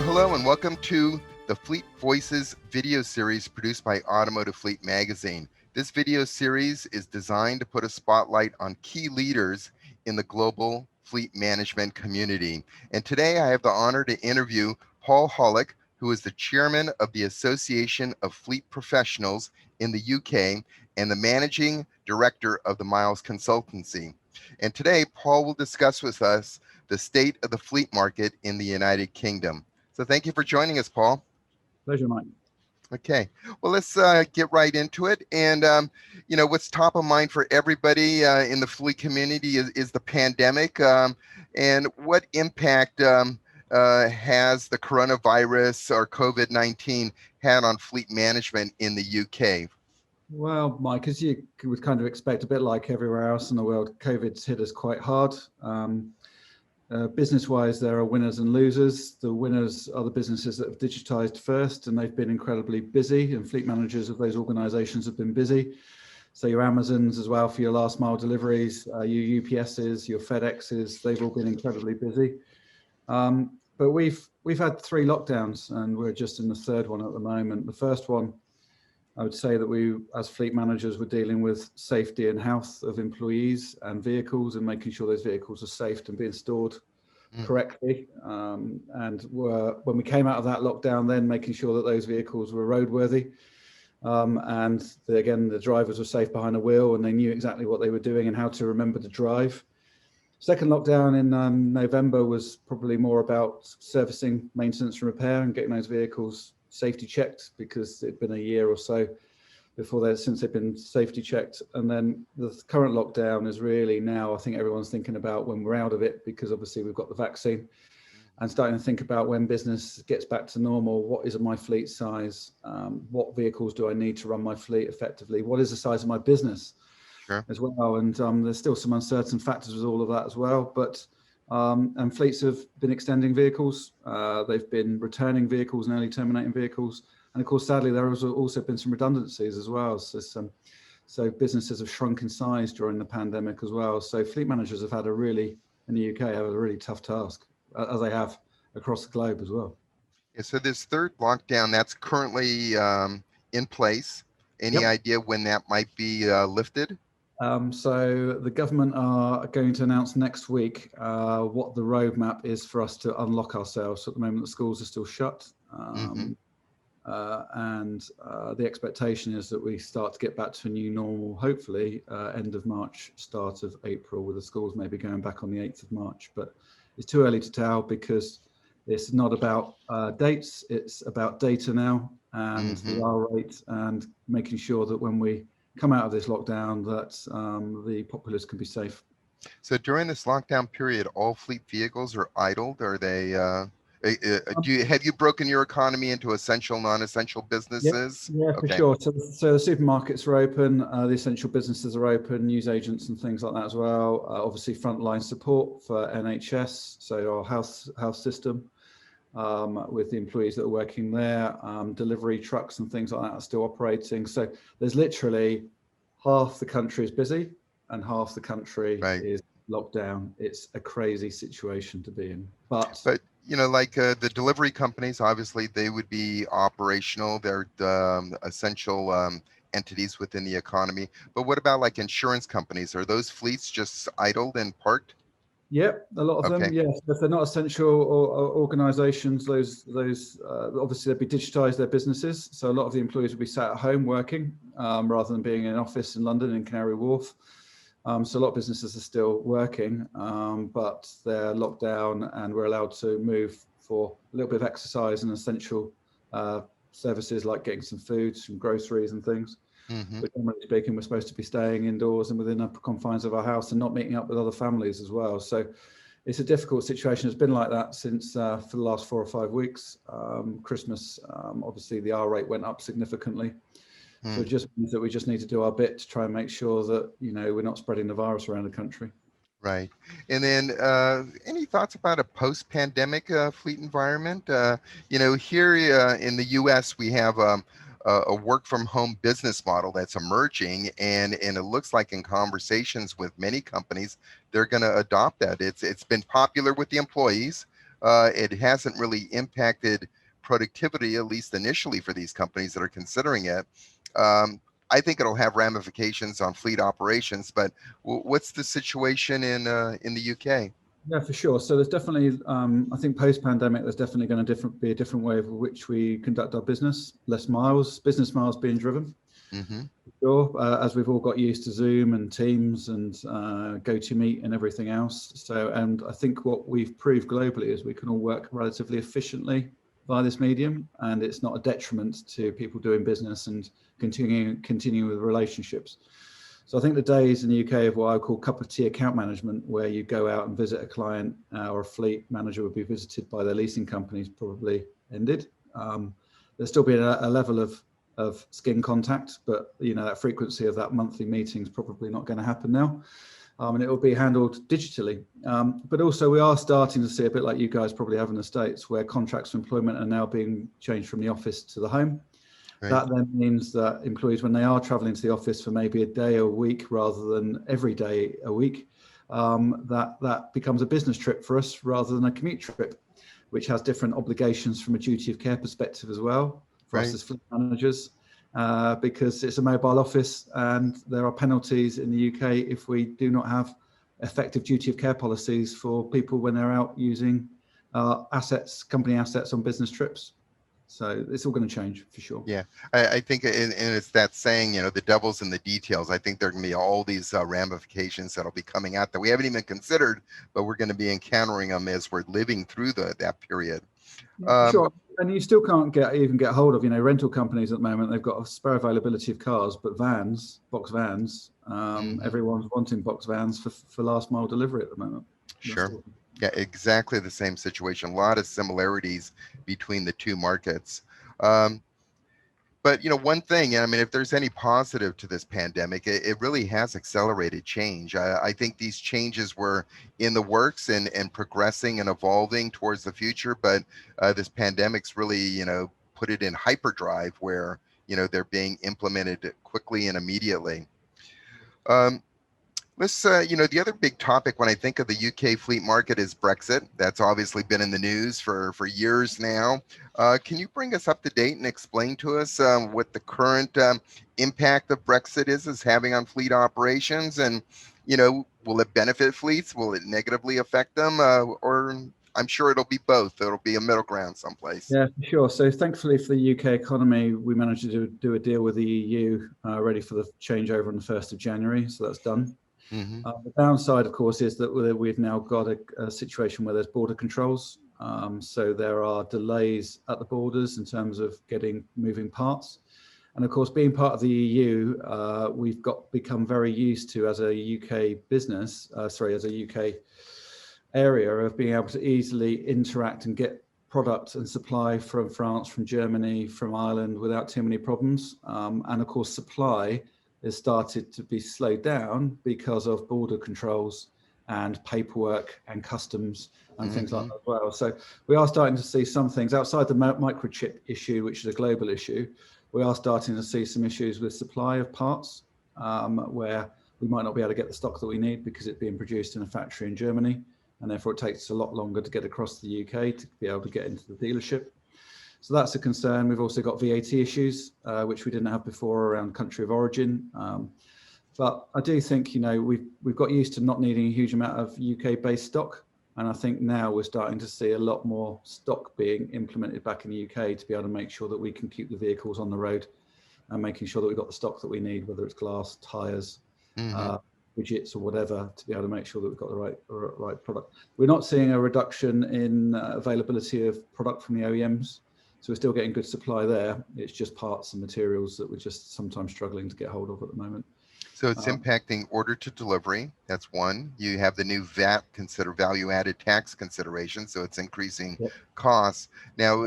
Hello and welcome to the Fleet Voices video series produced by Automotive Fleet Magazine. This video series is designed to put a spotlight on key leaders in the global fleet management community. And today I have the honor to interview Paul Hollick, who is the chairman of the Association of Fleet Professionals in the UK and the managing director of the Miles Consultancy. And today, Paul will discuss with us the state of the fleet market in the United Kingdom. So thank you for joining us, Paul. Pleasure, Mike. Okay, well, let's get right into it. And, what's top of mind for everybody in the fleet community is the pandemic. And what impact has the coronavirus or COVID-19 had on fleet management in the UK? Well, Mike, as you would kind of expect, a bit like everywhere else in the world, COVID's hit us quite hard. Business-wise, there are winners and losers. The winners are the businesses that have digitized first, and they've been incredibly busy, and fleet managers of those organizations have been busy. So your Amazons as well for your last mile deliveries, your UPSs, your FedExes, they've all been incredibly busy. But we've had 3 lockdowns, and we're just in the 3rd one at the moment. The first one, I would say that we, as fleet managers, were dealing with safety and health of employees and vehicles and making sure those vehicles are safe and being stored correctly. And when we came out of that lockdown, then making sure that those vehicles were roadworthy. And again, the drivers were safe behind the wheel and they knew exactly what they were doing and how to remember to drive. Second lockdown in November was probably more about servicing, maintenance and repair and getting those vehicles safety checked, because it'd been a year or so since they've been safety checked. And then the current lockdown is really now, I think everyone's thinking about when we're out of it, because obviously we've got the vaccine, and starting to think about when business gets back to normal, what is my fleet size? What vehicles do I need to run my fleet effectively? What is the size of my business as well? And there's still some uncertain factors with all of that as well, but and fleets have been extending vehicles, they've been returning vehicles and early terminating vehicles, and of course sadly there has also been some redundancies as well, so businesses have shrunk in size during the pandemic as well. So fleet managers have had in the UK have a really tough task, as they have across the globe as well. Yeah, so this 3rd lockdown that's currently in place, any idea when that might be lifted? So the government are going to announce next week what the roadmap is for us to unlock ourselves. So at the moment, the schools are still shut. And the expectation is that we start to get back to a new normal, hopefully end of March, start of April, with the schools maybe going back on the 8th of March. But it's too early to tell, because it's not about dates, it's about data now, and the R rate, and making sure that when we come out of this lockdown that the populace can be safe. So during this lockdown period, all fleet vehicles are idled? Are they, have you broken your economy into essential, non-essential businesses? Yeah, for sure. So the supermarkets are open, the essential businesses are open, news agents and things like that as well. Obviously frontline support for NHS, so our health system, with the employees that are working there, delivery trucks and things like that are still operating. So there's literally half the country is busy and half the country is locked down. It's a crazy situation to be in. But the delivery companies, obviously they would be operational. They're essential entities within the economy. But what about like insurance companies? Are those fleets just idled and parked? Yep, a lot of them, yes. If they're not essential organisations, those obviously they'd be digitised their businesses. So a lot of the employees would be sat at home working rather than being in an office in London in Canary Wharf. So a lot of businesses are still working, but they're locked down, and we're allowed to move for a little bit of exercise and essential services like getting some food, some groceries and things. But generally speaking, we're supposed to be staying indoors and within the confines of our house and not meeting up with other families as well. So it's a difficult situation. It's been like that since for the last 4 or 5 weeks. Christmas, obviously the R rate went up significantly. So it just means that we just need to do our bit to try and make sure that, we're not spreading the virus around the country. Right. And then any thoughts about a post-pandemic fleet environment? Here in the US, we have a work from home business model that's emerging, and it looks like in conversations with many companies, they're going to adopt that. It's been popular with the employees. It hasn't really impacted productivity, at least initially, for these companies that are considering it. I think it'll have ramifications on fleet operations, but what's the situation in the UK? Yeah, for sure. So there's definitely, I think post-pandemic, there's definitely going to be a different way of which we conduct our business. Less miles, business miles being driven. Mm-hmm. Sure, as we've all got used to Zoom and Teams and GoToMeet and everything else. So, and I think what we've proved globally is we can all work relatively efficiently via this medium, and it's not a detriment to people doing business and continuing with relationships. So I think the days in the UK of what I call cup of tea account management, where you go out and visit a client or a fleet manager would be visited by their leasing companies, probably ended. There's still been a level of skin contact, but that frequency of that monthly meeting is probably not going to happen now, and it will be handled digitally. But also we are starting to see, a bit like you guys probably have in the States, where contracts for employment are now being changed from the office to the home. Right. That then means that employees, when they are traveling to the office for maybe a day a week rather than every day a week, that becomes a business trip for us rather than a commute trip, which has different obligations from a duty of care perspective as well for us as fleet managers, because it's a mobile office and there are penalties in the UK if we do not have effective duty of care policies for people when they're out using company assets on business trips. So it's all going to change for sure. Yeah, I think, and it's that saying, the devil's in the details. I think there are going to be all these ramifications that'll be coming out that we haven't even considered, but we're going to be encountering them as we're living through that period. Sure, and you still can't even get hold of, rental companies at the moment. They've got a spare availability of cars, but box vans, everyone's wanting box vans for last mile delivery at the moment. Sure. Yeah, exactly the same situation. A lot of similarities between the two markets. But one thing, if there's any positive to this pandemic, it really has accelerated change. I think these changes were in the works and progressing and evolving towards the future, but this pandemic's really, put it in hyperdrive where, they're being implemented quickly and immediately. Let's, the other big topic when I think of the UK fleet market is Brexit. That's obviously been in the news for years now. Can you bring us up to date and explain to us what the current impact of Brexit is having on fleet operations? And, will it benefit fleets? Will it negatively affect them? Or I'm sure it'll be both. It'll be a middle ground someplace. Yeah, sure. So thankfully for the UK economy, we managed to do a deal with the EU ready for the changeover on the 1st of January. So that's done. Mm-hmm. The downside, of course, is that we've now got a situation where there's border controls. So there are delays at the borders in terms of getting moving parts. And of course, being part of the EU, we've become very used to, as a UK business, as a UK area, of being able to easily interact and get product and supply from France, from Germany, from Ireland without too many problems. And of course, supply has started to be slowed down because of border controls and paperwork and customs and things like that as well. So we are starting to see some things outside the microchip issue, which is a global issue. We are starting to see some issues with supply of parts, where we might not be able to get the stock that we need because it's being produced in a factory in Germany, and therefore it takes a lot longer to get across the UK to be able to get into the dealership. So that's a concern. We've also got VAT issues, which we didn't have before around country of origin. But I do think, we've got used to not needing a huge amount of UK-based stock. And I think now we're starting to see a lot more stock being implemented back in the UK to be able to make sure that we can keep the vehicles on the road and making sure that we've got the stock that we need, whether it's glass, tyres, widgets or whatever, to be able to make sure that we've got the right product. We're not seeing a reduction in availability of product from the OEMs. So we're still getting good supply there. It's just parts and materials that we're just sometimes struggling to get hold of at the moment. So it's impacting order to delivery. That's one. You have the new VAT value added tax consideration. So it's increasing costs. Now,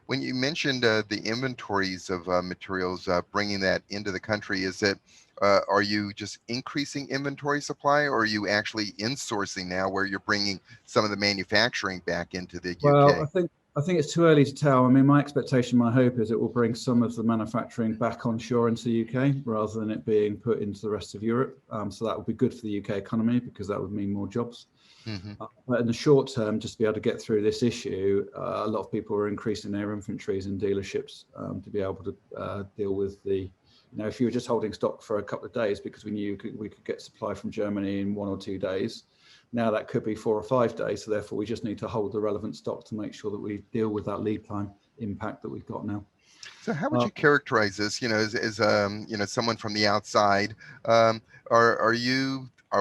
when you mentioned the inventories of materials, bringing that into the country, are you just increasing inventory supply, or are you actually insourcing now where you're bringing some of the manufacturing back into the UK? Well, I think it's too early to tell. I mean, my expectation, my hope is it will bring some of the manufacturing back onshore into the UK rather than it being put into the rest of Europe. So that would be good for the UK economy because that would mean more jobs. But in the short term, just to be able to get through this issue, a lot of people are increasing their inventories in dealerships to be able to deal with the, if you were just holding stock for a couple of days because we knew we could get supply from Germany in 1 or 2 days, now that could be 4 or 5 days. So therefore, we just need to hold the relevant stock to make sure that we deal with that lead time impact that we've got now. So how would you characterize this? As someone from the outside, are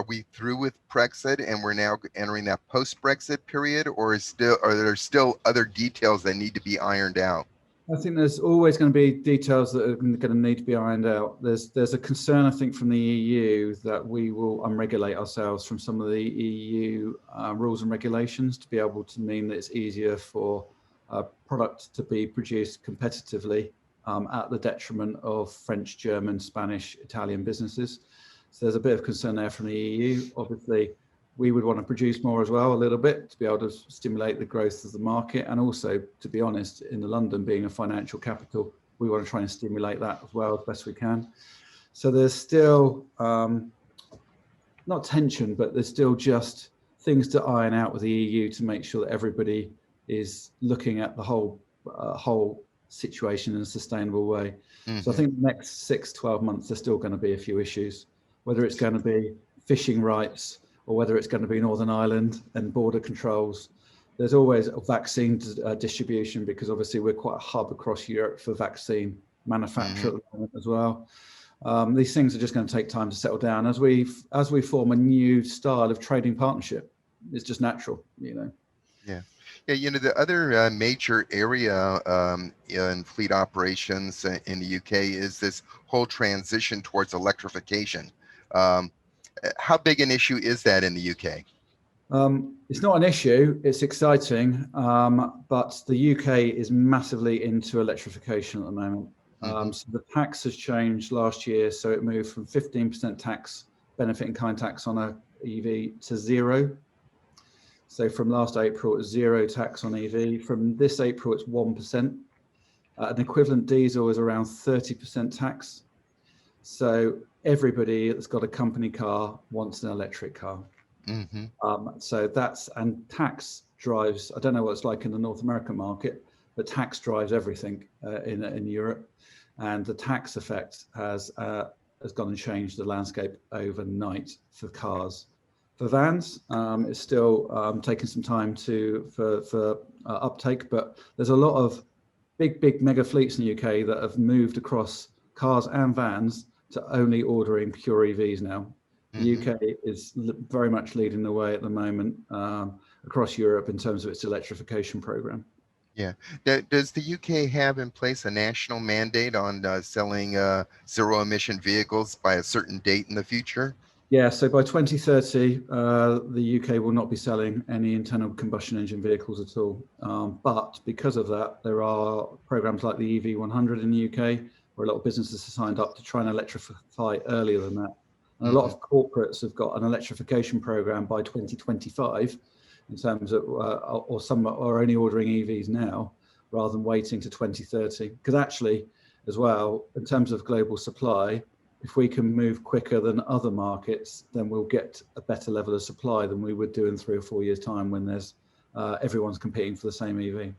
we through with Brexit and we're now entering that post-Brexit period, or are there still other details that need to be ironed out? I think there's always going to be details that are going to need to be ironed out. There's a concern, I think, from the EU that we will unregulate ourselves from some of the EU rules and regulations to be able to mean that it's easier for product to be produced competitively at the detriment of French, German, Spanish, Italian businesses. So there's a bit of concern there from the EU. Obviously, we would want to produce more as well, a little bit, to be able to stimulate the growth of the market. And also, to be honest, in London being a financial capital, we want to try and stimulate that as well as best we can. So there's still, not tension, but there's still just things to iron out with the EU to make sure that everybody is looking at the whole situation in a sustainable way. So I think the next 6-12 months, there's still going to be a few issues, whether it's going to be fishing rights, or whether it's going to be Northern Ireland and border controls. There's always a vaccine distribution because obviously we're quite a hub across Europe for vaccine manufacture at the moment as well. These things are just going to take time to settle down as we form a new style of trading partnership. It's just natural, Yeah. The other major area in fleet operations in the UK is this whole transition towards electrification. How big an issue is that in the UK? It's not an issue, it's exciting, but the UK is massively into electrification at the moment. So the tax has changed last year, so it moved from 15% tax, benefit in kind tax on a EV to 0. So from last April, it was 0 tax on EV. From this April, it's 1%. An equivalent diesel is around 30% tax. So everybody that's got a company car wants an electric car. So tax drives, I don't know what it's like in the North American market, but tax drives everything in Europe. And the tax effect has gone and changed the landscape overnight for cars. For vans, it's still taking some time for uptake, but there's a lot of big mega fleets in the UK that have moved across cars and vans to only ordering pure EVs now. The UK is very much leading the way at the moment across Europe in terms of its electrification program. Yeah. Does the UK have in place a national mandate on selling zero emission vehicles by a certain date in the future? Yeah, so by 2030, the UK will not be selling any internal combustion engine vehicles at all. But because of that, there are programs like the EV100 in the UK, where a lot of businesses are signed up to try and electrify earlier than that. And a lot of corporates have got an electrification program by 2025 in terms of, or some are only ordering EVs now rather than waiting to 2030. Because actually, as well, in terms of global supply, if we can move quicker than other markets, then we'll get a better level of supply than we would do in 3 or 4 years' time when there's everyone's competing for the same EV.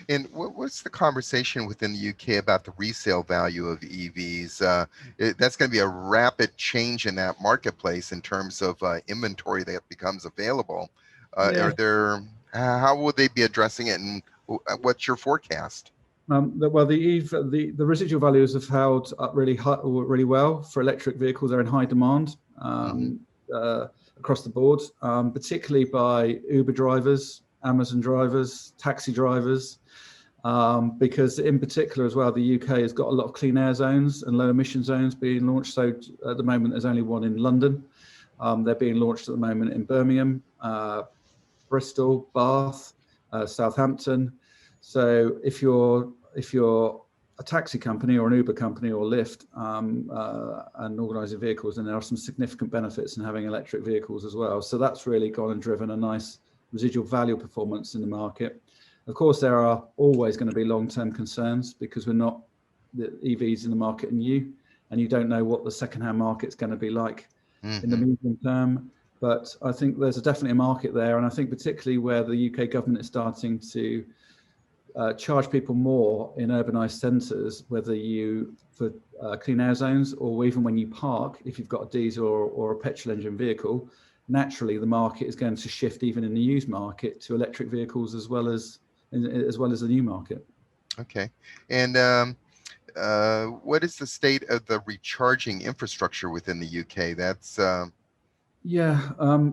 And what's the conversation within the UK about the resale value of EVs? That's going to be a rapid change in that marketplace in terms of inventory that becomes available. How will they be addressing it, and what's your forecast? Well, the residual values have held up really well for electric vehicles. They're in high demand across the board, particularly by Uber drivers, Amazon drivers, taxi drivers, because in particular as well, the UK has got a lot of clean air zones and low emission zones being launched. So at the moment, there's only one in London. They're being launched at the moment in Birmingham, Bristol, Bath, Southampton. So if you're a taxi company or an Uber company or Lyft and organising vehicles, then there are some significant benefits in having electric vehicles as well. So that's really gone and driven a nice residual value performance in the market. Of course, there are always going to be long-term concerns because the EVs in the market are new, and you don't know what the second-hand market's going to be like in the medium term. But I think there's definitely a market there, and I think particularly where the UK government is starting to charge people more in urbanised centres, whether for clean air zones or even when you park, if you've got a diesel or a petrol engine vehicle, naturally the market is going to shift even in the used market to electric vehicles as well as the new market. Okay, and what is the state of the recharging infrastructure within the UK? That's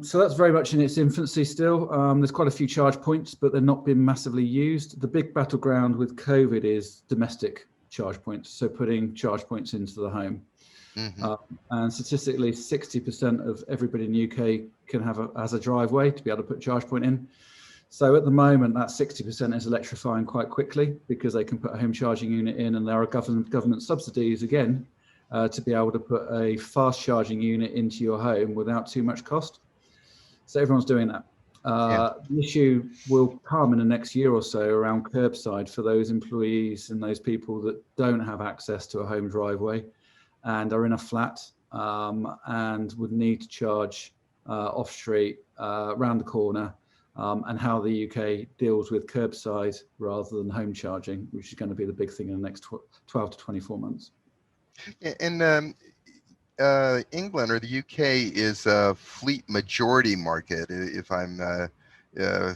so that's very much in its infancy still. There's quite a few charge points, but they're not been massively used. The big battleground with COVID is domestic charge points, so putting charge points into the home. And statistically, 60% of everybody in the UK has a driveway to be able to put a charge point in. So at the moment, that 60% is electrifying quite quickly because they can put a home charging unit in, and there are government subsidies again to be able to put a fast charging unit into your home without too much cost. So everyone's doing that. The issue will come in the next year or so around curbside for those employees and those people that don't have access to a home driveway and are in a flat and would need to charge off street, round the corner, and how the UK deals with curbside rather than home charging, which is going to be the big thing in the next 12 to 24 months. And England or the UK is a fleet majority market, if I'm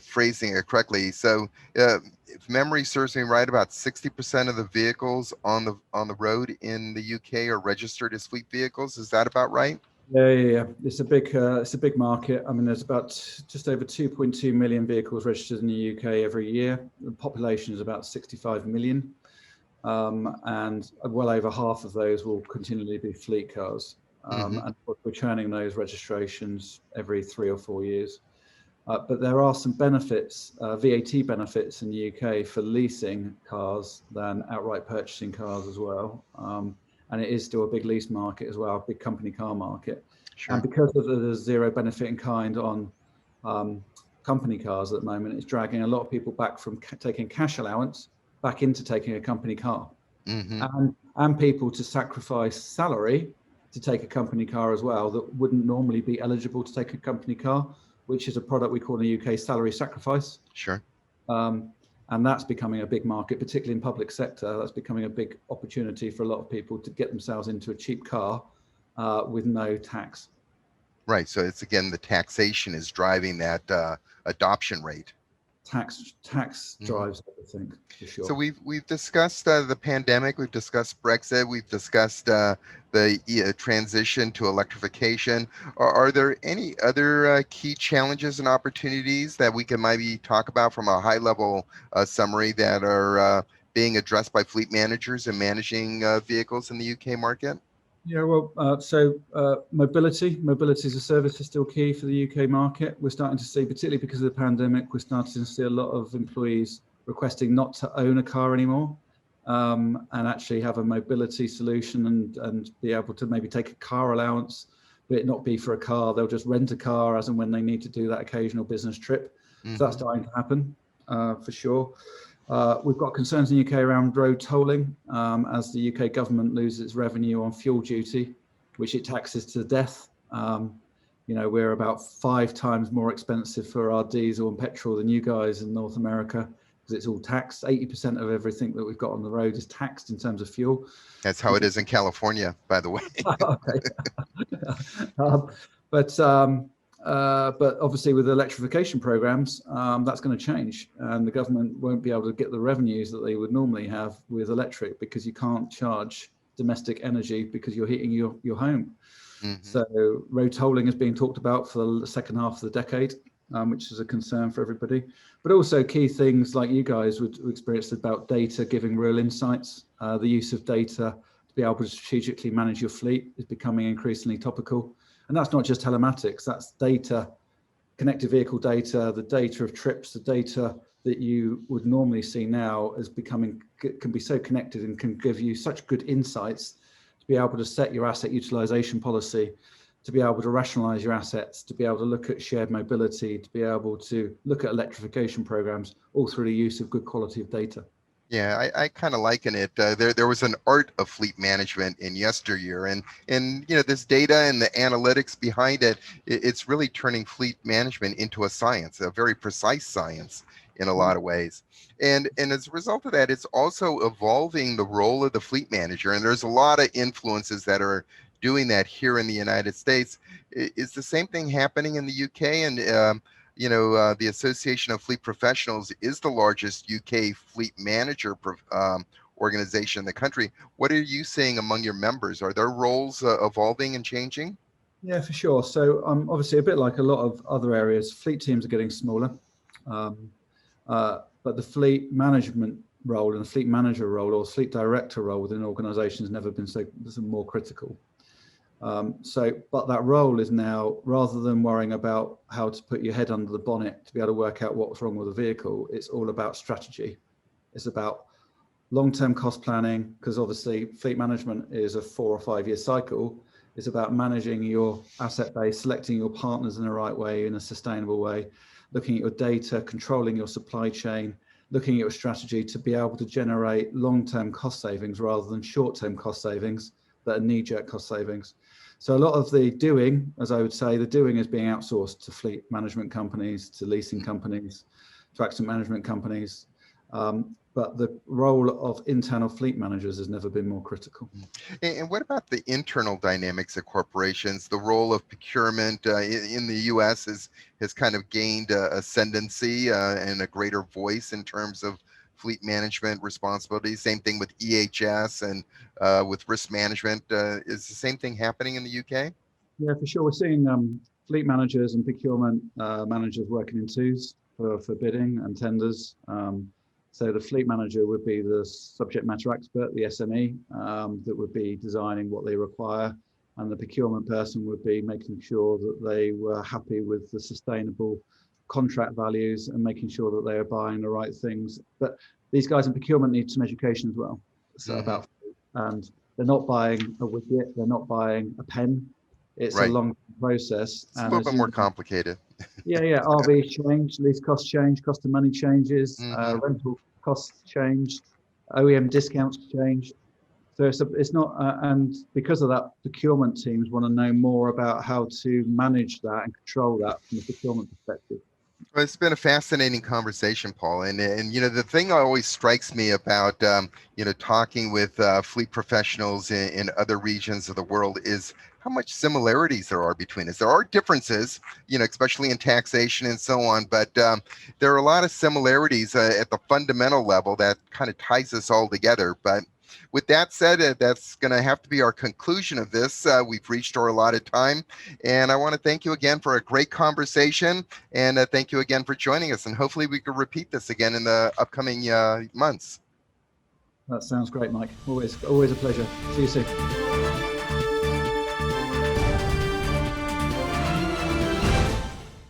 phrasing it correctly. So if memory serves me right, about 60% of the vehicles on the road in the UK are registered as fleet vehicles. Is that about right? Yeah. It's a big market. I mean, there's about just over 2.2 million vehicles registered in the UK every year. The population is about 65 million. And well over half of those will continually be fleet cars. And we're churning those registrations every 3 or 4 years. But there are some benefits, VAT benefits in the UK for leasing cars than outright purchasing cars as well. And it is still a big lease market as well, a big company car market. Sure. And because of the zero benefit in kind on company cars at the moment, it's dragging a lot of people back from taking cash allowance back into taking a company car. And people to sacrifice salary to take a company car as well that wouldn't normally be eligible to take a company car, which is a product we call in the UK salary sacrifice. Sure. And that's becoming a big market, particularly in public sector. That's becoming a big opportunity for a lot of people to get themselves into a cheap car with no tax. Right. So it's, again, the taxation is driving that adoption rate. Tax drives everything, for sure. So we've discussed the pandemic, we've discussed Brexit, we've discussed the transition to electrification. Are there any other key challenges and opportunities that we can maybe talk about from a high-level summary that are being addressed by fleet managers and managing vehicles in the UK market? Yeah, well, mobility as a service is still key for the UK market. We're starting to see, particularly because of the pandemic, we're starting to see a lot of employees requesting not to own a car anymore and actually have a mobility solution and be able to maybe take a car allowance, but it not be for a car. They'll just rent a car as and when they need to do that occasional business trip. So that's starting to happen for sure. We've got concerns in the UK around road tolling as the UK government loses its revenue on fuel duty, which it taxes to death. We're about 5 times more expensive for our diesel and petrol than you guys in North America because it's all taxed. 80% of everything that we've got on the road is taxed in terms of fuel. That's how it is in California, by the way. But obviously with the electrification programs, that's going to change, and the government won't be able to get the revenues that they would normally have with electric because you can't charge domestic energy because you're heating your home. So road tolling is being talked about for the second half of the decade, which is a concern for everybody. But also key things like you guys would experience about data giving real insights. The use of data to be able to strategically manage your fleet is becoming increasingly topical. And that's not just telematics, that's data, connected vehicle data, the data of trips, the data that you would normally see now can be so connected and can give you such good insights to be able to set your asset utilization policy to be able to rationalize your assets, to be able to look at shared mobility, to be able to look at electrification programs, all through the use of good quality of data. Yeah, I kind of liken it. There was an art of fleet management in yesteryear, and this data and the analytics behind it, it's really turning fleet management into a science, a very precise science in a lot of ways. And as a result of that, it's also evolving the role of the fleet manager. And there's a lot of influences that are doing that here in the United States. Is the same thing happening in the UK? And the Association of Fleet Professionals is the largest UK fleet manager organization in the country. What are you seeing among your members? Are their roles evolving and changing? Yeah, for sure. So obviously, a bit like a lot of other areas, fleet teams are getting smaller, but the fleet management role and the fleet manager role or fleet director role within an organization has never been so more critical. But that role is now, rather than worrying about how to put your head under the bonnet to be able to work out what's wrong with the vehicle, it's all about strategy. It's about long-term cost planning, because obviously fleet management is a 4 or 5 year cycle. It's about managing your asset base, selecting your partners in the right way, in a sustainable way, looking at your data, controlling your supply chain, looking at your strategy to be able to generate long-term cost savings rather than short-term cost savings that are knee-jerk cost savings. So a lot of the doing, as I would say, the doing is being outsourced to fleet management companies, to leasing companies, to accident management companies. But the role of internal fleet managers has never been more critical. And what about the internal dynamics of corporations? The role of procurement in the U.S. has kind of gained ascendancy and a greater voice in terms of fleet management responsibilities. Same thing with EHS and with risk management. Is the same thing happening in the UK? Yeah, for sure. We're seeing fleet managers and procurement managers working in twos for bidding and tenders. So the fleet manager would be the subject matter expert, the SME, that would be designing what they require. And the procurement person would be making sure that they were happy with the sustainable contract values and making sure that they are buying the right things. But these guys in procurement need some education as well. So about, and they're not buying a widget, they're not buying a pen. It's a long process. It's a little bit more complicated. Yeah, RV change, lease cost change, cost of money changes, rental costs change, OEM discounts change. So it's not, and because of that, procurement teams want to know more about how to manage that and control that from a procurement perspective. Well, it's been a fascinating conversation, Paul. And the thing that always strikes me about, talking with fleet professionals in other regions of the world is how much similarities there are between us. There are differences, especially in taxation and so on, but there are a lot of similarities at the fundamental level that kind of ties us all together. But with that said, that's going to have to be our conclusion of this. We've reached our allotted time, and I want to thank you again for a great conversation, and thank you again for joining us, and hopefully we can repeat this again in the upcoming months. That sounds great, Mike. Always a pleasure. See you soon.